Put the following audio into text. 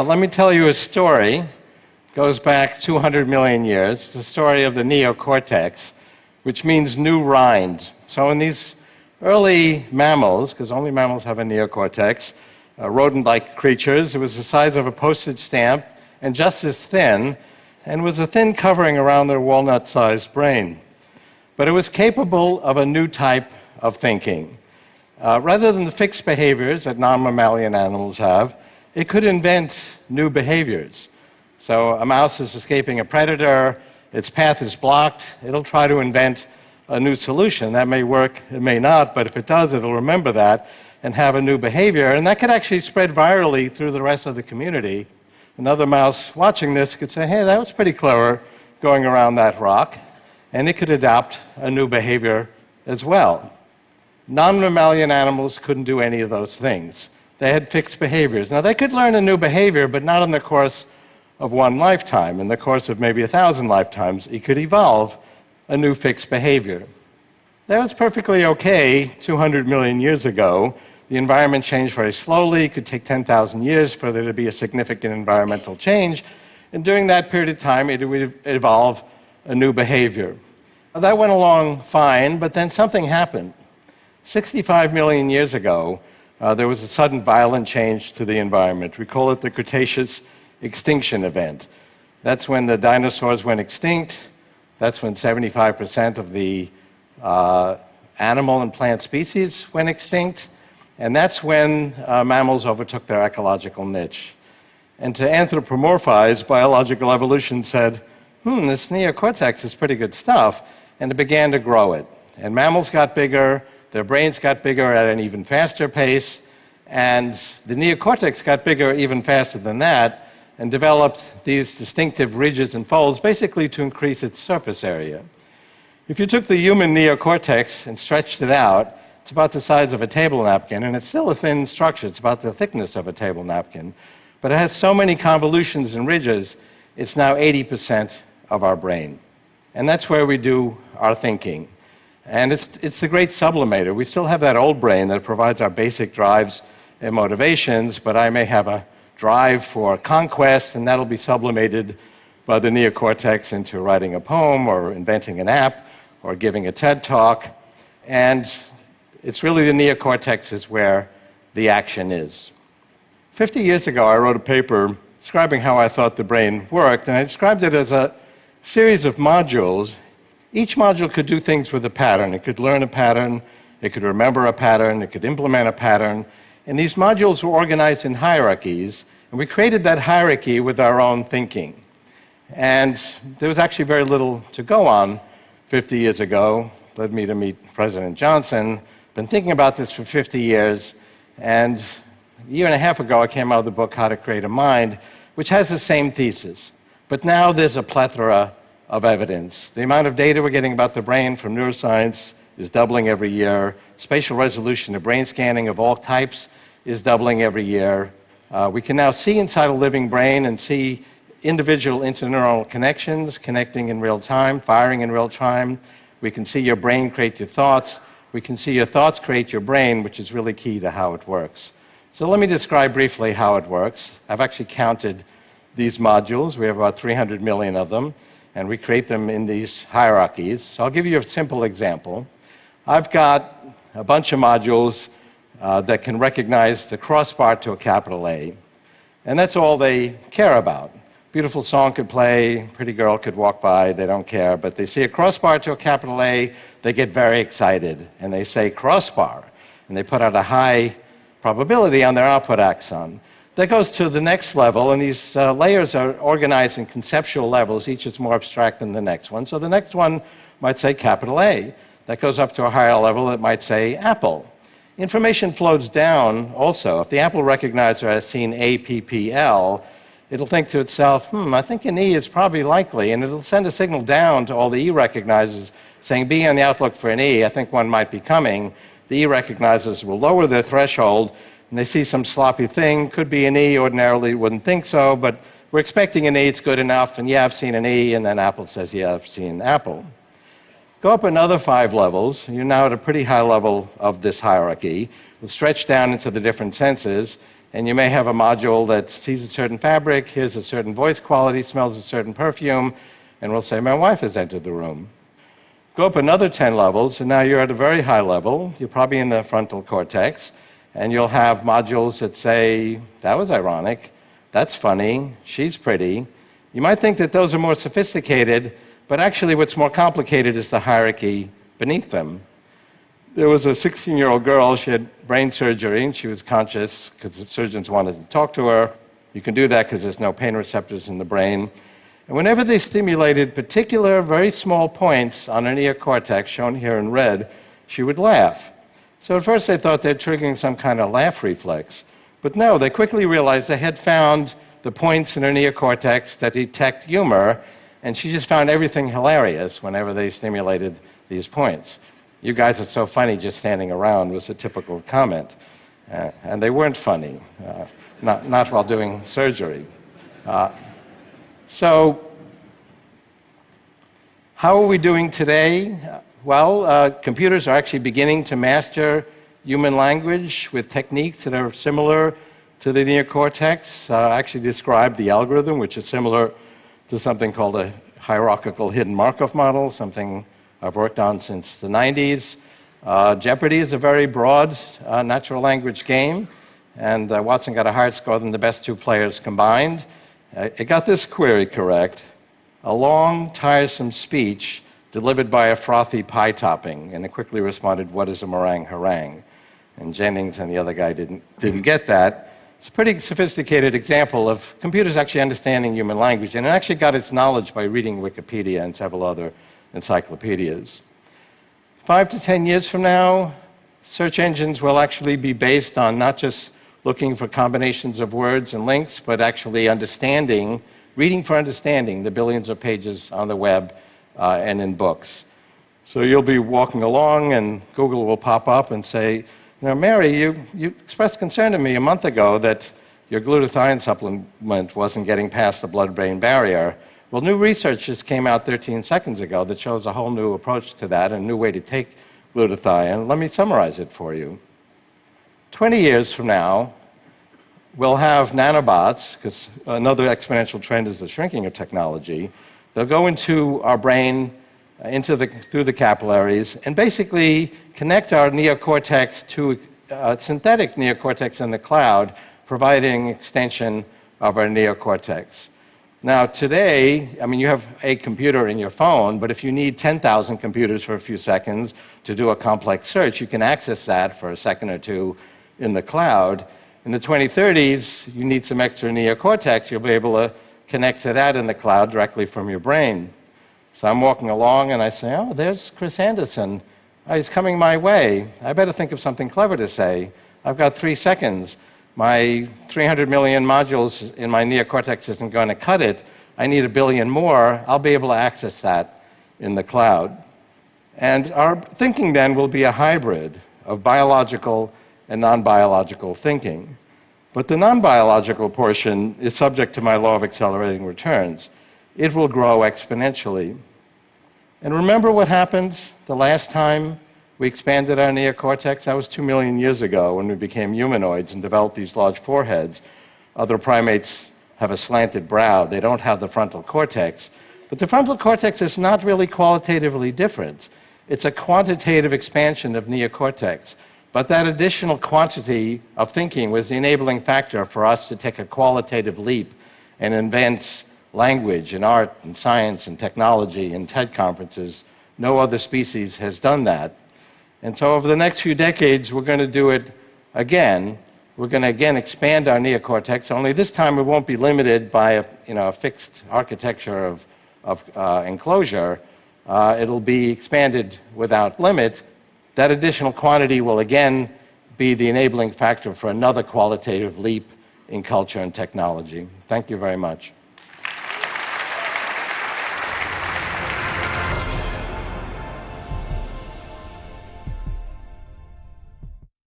Let me tell you a story. It goes back 200 million years. It's the story of the neocortex, which means new rind. So in these early mammals, because only mammals have a neocortex, rodent-like creatures, it was the size of a postage stamp and just as thin, and was a thin covering around their walnut-sized brain. But it was capable of a new type of thinking. Rather than the fixed behaviors that non-mammalian animals have, it could invent new behaviors. So a mouse is escaping a predator, its path is blocked, it'll try to invent a new solution. That may work, it may not, but if it does, it'll remember that and have a new behavior. And that could actually spread virally through the rest of the community. Another mouse watching this could say, hey, that was pretty clever going around that rock, and it could adopt a new behavior as well. Non-mammalian animals couldn't do any of those things. They had fixed behaviors. Now, they could learn a new behavior, but not in the course of one lifetime. In the course of maybe 1,000 lifetimes, it could evolve a new fixed behavior. That was perfectly okay 200 million years ago. The environment changed very slowly. It could take 10,000 years for there to be a significant environmental change. And during that period of time, it would evolve a new behavior. That went along fine, but then something happened. 65 million years ago, there was a sudden violent change to the environment. We call it the Cretaceous extinction event. That's when the dinosaurs went extinct. That's when 75% of the animal and plant species went extinct. And that's when mammals overtook their ecological niche. And to anthropomorphize, biological evolution said, this neocortex is pretty good stuff, and it began to grow it. And mammals got bigger, their brains got bigger at an even faster pace, and the neocortex got bigger even faster than that, and developed these distinctive ridges and folds, basically to increase its surface area. If you took the human neocortex and stretched it out, it's about the size of a table napkin, and it's still a thin structure. It's about the thickness of a table napkin. But it has so many convolutions and ridges, it's now 80% of our brain. And that's where we do our thinking. And it's the great sublimator. We still have that old brain that provides our basic drives and motivations, but I may have a drive for conquest, and that'll be sublimated by the neocortex into writing a poem or inventing an app or giving a TED talk. And it's really the neocortex is where the action is. 50 years ago, I wrote a paper describing how I thought the brain worked, and I described it as a series of modules. Each module could do things with a pattern. It could learn a pattern, it could remember a pattern, it could implement a pattern. And these modules were organized in hierarchies, and we created that hierarchy with our own thinking. And there was actually very little to go on 50 years ago. Led me to meet President Johnson. Been thinking about this for 50 years, and a year and a half ago I came out with the book How to Create a Mind, which has the same thesis. But now there's a plethora of evidence. The amount of data we're getting about the brain from neuroscience is doubling every year. Spatial resolution of brain scanning of all types is doubling every year. We can now see inside a living brain and see individual interneuronal connections connecting in real time, firing in real time. We can see your brain create your thoughts. We can see your thoughts create your brain, which is really key to how it works. So let me describe briefly how it works. I've actually counted these modules. We have about 300 million of them, and we create them in these hierarchies. So I'll give you a simple example. I've got a bunch of modules that can recognize the crossbar to a capital A, and that's all they care about. Beautiful song could play, pretty girl could walk by, they don't care, but they see a crossbar to a capital A, they get very excited, and they say crossbar, and they put out a high probability on their output axon. That goes to the next level, and these layers are organized in conceptual levels. Each is more abstract than the next one. So the next one might say capital A. That goes up to a higher level, it might say apple. Information flows down also. If the Apple recognizer has seen APPL, it'll think to itself, I think an E is probably likely, and it'll send a signal down to all the E recognizers saying, be on the outlook for an E, I think one might be coming. The E recognizers will lower their threshold, and they see some sloppy thing, could be an E, ordinarily wouldn't think so, but we're expecting an E, it's good enough, and yeah, I've seen an E, and then Apple says, yeah, I've seen Apple. Go up another 5 levels, you're now at a pretty high level of this hierarchy. We'll stretch down into the different senses, And you may have a module that sees a certain fabric, hears a certain voice quality, smells a certain perfume, and will say, my wife has entered the room. Go up another 10 levels, and now you're at a very high level. You're probably in the frontal cortex, and you'll have modules that say, that was ironic, that's funny, she's pretty. You might think that those are more sophisticated, but actually what's more complicated is the hierarchy beneath them. There was a 16-year-old girl, she had brain surgery, and she was conscious because the surgeons wanted to talk to her. You can do that because there's no pain receptors in the brain. And whenever they stimulated particular, very small points on her neocortex, shown here in red, she would laugh. So at first they thought they were triggering some kind of laugh reflex. But no, they quickly realized they had found the points in her neocortex that detect humor, and she just found everything hilarious whenever they stimulated these points. You guys are so funny just standing around was a typical comment. And they weren't funny, not while doing surgery. So how are we doing today? Well, computers are actually beginning to master human language with techniques that are similar to the neocortex. I actually described the algorithm, which is similar to something called a hierarchical hidden Markov model, something I've worked on since the 90s. Jeopardy is a very broad natural language game, and Watson got a higher score than the best two players combined. It got this query correct: a long, tiresome speech delivered by a frothy pie topping, and it quickly responded, what is a meringue harangue? And Jennings and the other guy didn't get that. It's a pretty sophisticated example of computers actually understanding human language, and it actually got its knowledge by reading Wikipedia and several other encyclopedias. 5 to 10 years from now, search engines will actually be based on not just looking for combinations of words and links, but actually understanding, reading for understanding the billions of pages on the web and in books. So you'll be walking along and Google will pop up and say, you know, Mary, you expressed concern to me a month ago that your glutathione supplement wasn't getting past the blood-brain barrier. Well, new research just came out 13 seconds ago that shows a whole new approach to that, a new way to take glutathione. Let me summarize it for you. 20 years from now, we'll have nanobots, because another exponential trend is the shrinking of technology. They'll go into our brain, through the capillaries, and basically connect our neocortex to a synthetic neocortex in the cloud, providing extension of our neocortex. Now, today, I mean, you have a computer in your phone, but if you need 10,000 computers for a few seconds to do a complex search, you can access that for a second or two in the cloud. In the 2030s, you need some extra neocortex. You'll be able to connect to that in the cloud directly from your brain. So I'm walking along, and I say, oh, there's Chris Anderson. Oh, he's coming my way. I better think of something clever to say. I've got 3 seconds. My 300 million modules in my neocortex isn't going to cut it. I need 1 billion more. I'll be able to access that in the cloud. And our thinking then will be a hybrid of biological and non-biological thinking. But the non-biological portion is subject to my law of accelerating returns. It will grow exponentially. And remember what happened the last time we expanded our neocortex? That was 2 million years ago when we became humanoids and developed these large foreheads. Other primates have a slanted brow. They don't have the frontal cortex. But the frontal cortex is not really qualitatively different. It's a quantitative expansion of neocortex. But that additional quantity of thinking was the enabling factor for us to take a qualitative leap and invent language and art and science and technology and TED conferences. No other species has done that. And so over the next few decades, we're going to do it again. We're going to again expand our neocortex, only this time it won't be limited by a fixed architecture of enclosure. It'll be expanded without limit. That additional quantity will again be the enabling factor for another qualitative leap in culture and technology. Thank you very much.